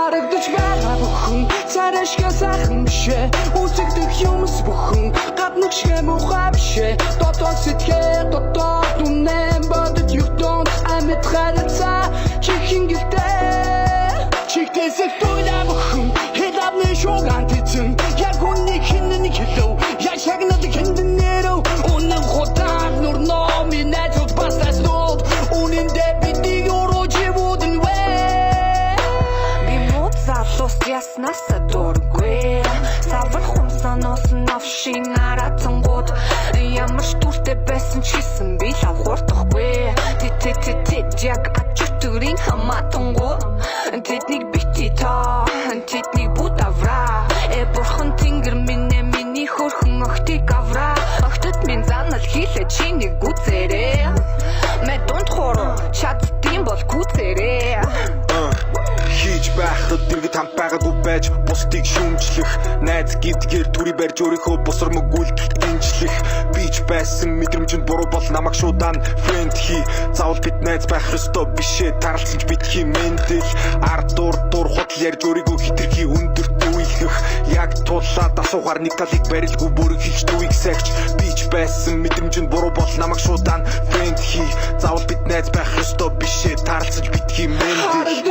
Харагдаж байгаа бүхэн царайшгаа сайхан бишээ үзэгдэх юмс бүхэн гаднах шиг муухай бишээ дотоод сэтгэл дотоод үнэн бодож югдон амьд харилцаа чихэн гэлтэй чихтэсэх туйлаа бүхэн хэлавны шуган тицэн яг үнний хинний хэлв яг шагнад хэндэн нэрв үнэн хотан нурно минайт баслас нот үнэн дэбити орожи вуден вэ бимот залус яснаса дургүй савар хумсаноос навшин аратангууд ямар ч дүртэй байсан ч гэсэн би лав хурдахгүй тит яг ачтүрийн хамаатангуу тэднийг бити та тэднийг будавра бурхан тэнгэр миний хөрхөн охтыг авра охтод минь занал хийлэ чиний гүцэрээ мэдонт хор чаддсан бол гүцэрээ хийж байхад дэргэд хамт байгаагүй байж бусдыг шүүмжлэх найз гэдгээр түрий барьж өөрийнхөө босромог үлдэлт гинжлэх бич байсан мэдрэмжинд буруу бол намайг шуудан фрэнд хий заавал бид найз байх ёстой бишээ тарлсан ч битгий мэндэл ард дур хотл ярьж өөрийгөө хитрхи өндөрт үйлгэх яг тулаад асуухаар нэг талыг барилгүй бүрэг хийж дүүийг сахиж бич байсан мэдрэмжинд буруу бол намайг шуудан фрэнд хий заавал бид найз байх ёстой бишээ тарлсан ч битгий мэндэл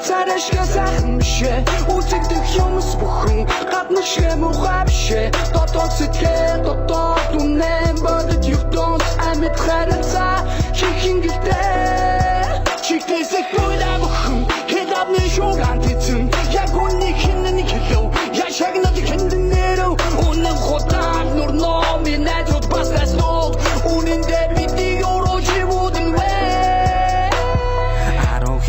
царайшгаа сайхан бишээ үзэгдэх юмс бүхэн гаднах шиг муухай бишээ дотоод сэтгэл дотоод үнэн бодож югдон амьд харилцаа чихэн гэлтэй чихтэсэх туйлаа бүхэн хэлавны шуган тицэн яг үнний хинний хэлв яг шагнад хэндэн нэрв үнэн хотан нурно минайт баслас нот үнэн дэбити орожи вуден вэ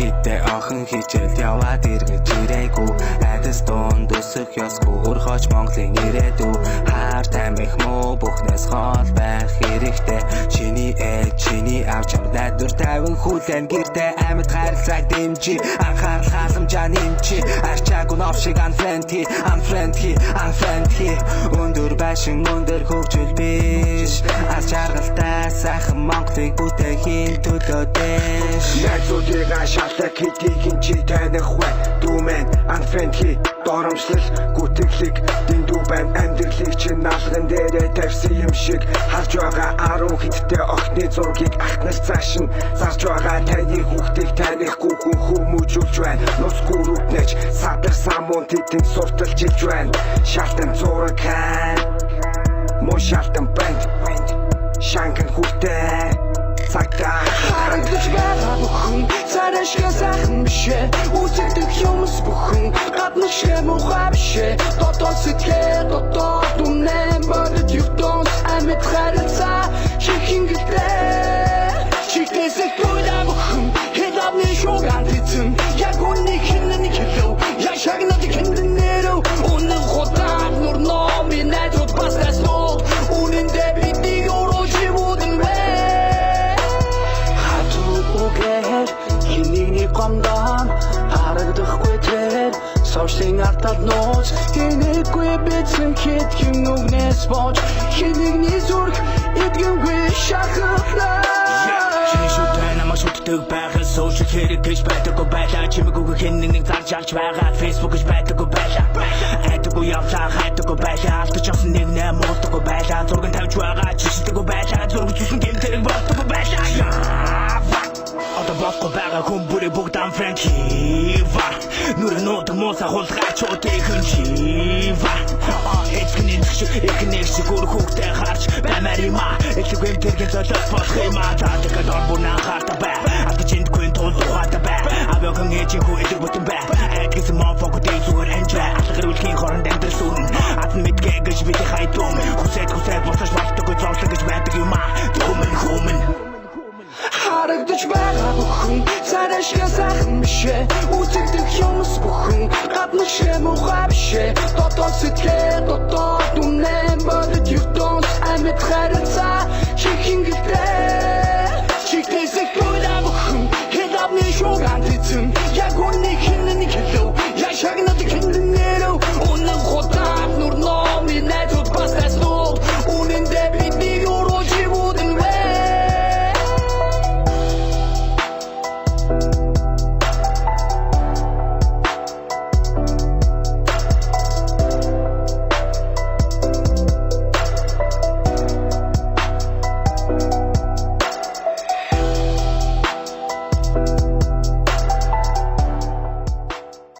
хитэ охин хичээл яваад иргэж ирээгүй айдас дунд өсөх ёсгүй өрхөж Монголын ирээдүй хаар тамих муу бүхнээс хол байх хэрэгтэй чиний чиний авч чамд найдвар тавин хүлэн гэртээ амьд харилцааг дэмжи анхаарал халамжаа нэмчи арчаагүй нов шиг unfriendly өндөр байшин өндөр хөгжил биш аз жаргалтай сайхан Монголыг бүтээхийн төлөө дэш найзуудыгаа шалтак хэдийг чи таних вэ дүүмэн unfriendly доромжлол гүтгэлэг дэндүү байн амьдралыг чи наалган дээрээ тавьсан юм шиг харж байгаа 10 хэдтэй охины зургийг ахнаас цааш нь зарж байгаа таны хүүхдийг танихгүй хүн хүмүүжүүлж байна нусгүй рүүтнэж садар самун тэтэн сурталж илж байна шалтан зураг хан мо шалтан банд шанкан хүүхдээ харагдаж байгаа бүхэн царайшгаа сайхан бишээ үзэгдэх юмс бүхэн гаднах шиг муухай бишээ дотоод сэтгэл дотоод үнэн бодож югдон амьд харилцаа чихэн гэлтэй чихтэсэх туйлаа бүхэн хэлавны шуган тицэн яг үнний хинний хэлв яг шагнад хэндэн нэрв үнэн хотан нурно минайт баслас нот үнэн дэбити орожи вуден вэ Хинигний гомдон харагдахгүй тэр сошин артад нууц хинэггүй битсэн хитгэн үгнээс бож хинигний зүрх эдгэнгүй шахахлаа Шинэ шүтэн намайг шүтдэг байгаа social хэрэг гэж байдаггүй байлаа чимэг үг хиннийг зарж алж байгаа Facebook гэж байдаггүй байлаа айдаггүй явлаа хайдаггүй байлаа алдаж авсан нэг нэм муудаггүй байлаа зурган тавьж байгаа чишдэггүй байлаа зург зүсэн гэмтэрэг болдоггүй байлаа Одоо бохгүй байгаа хүн бүрээ бүгд unfriendly нүрэ нуудаг мууса хулгай чуудыг хөнчива эцгний шиг эхнэр шиг үр хүүхдээ харж баймаар юма элэг эмтэргийн золиос болох юм таадагад орбуна харта бай ата чиндгүй тул ухаата бай авёхан ээжийн хүү элэг бүтэн бай айдгис мофог дэй зүгээр энжрэ алгарүүлхийн хоронд амьдрсүүн атан мэдгээ гэж бид хайдум хүсэд босож болтоггүй зовлон гэж байдаг юм хүмэн харагдаж байгаа бүхэн царайшгаа сайхан бишээ үзэгдэх юмс бүхэн гаднах шиг муухай бишээ дотоод сэтгэл дотоод үнэн бодож югдон амьд харилцаа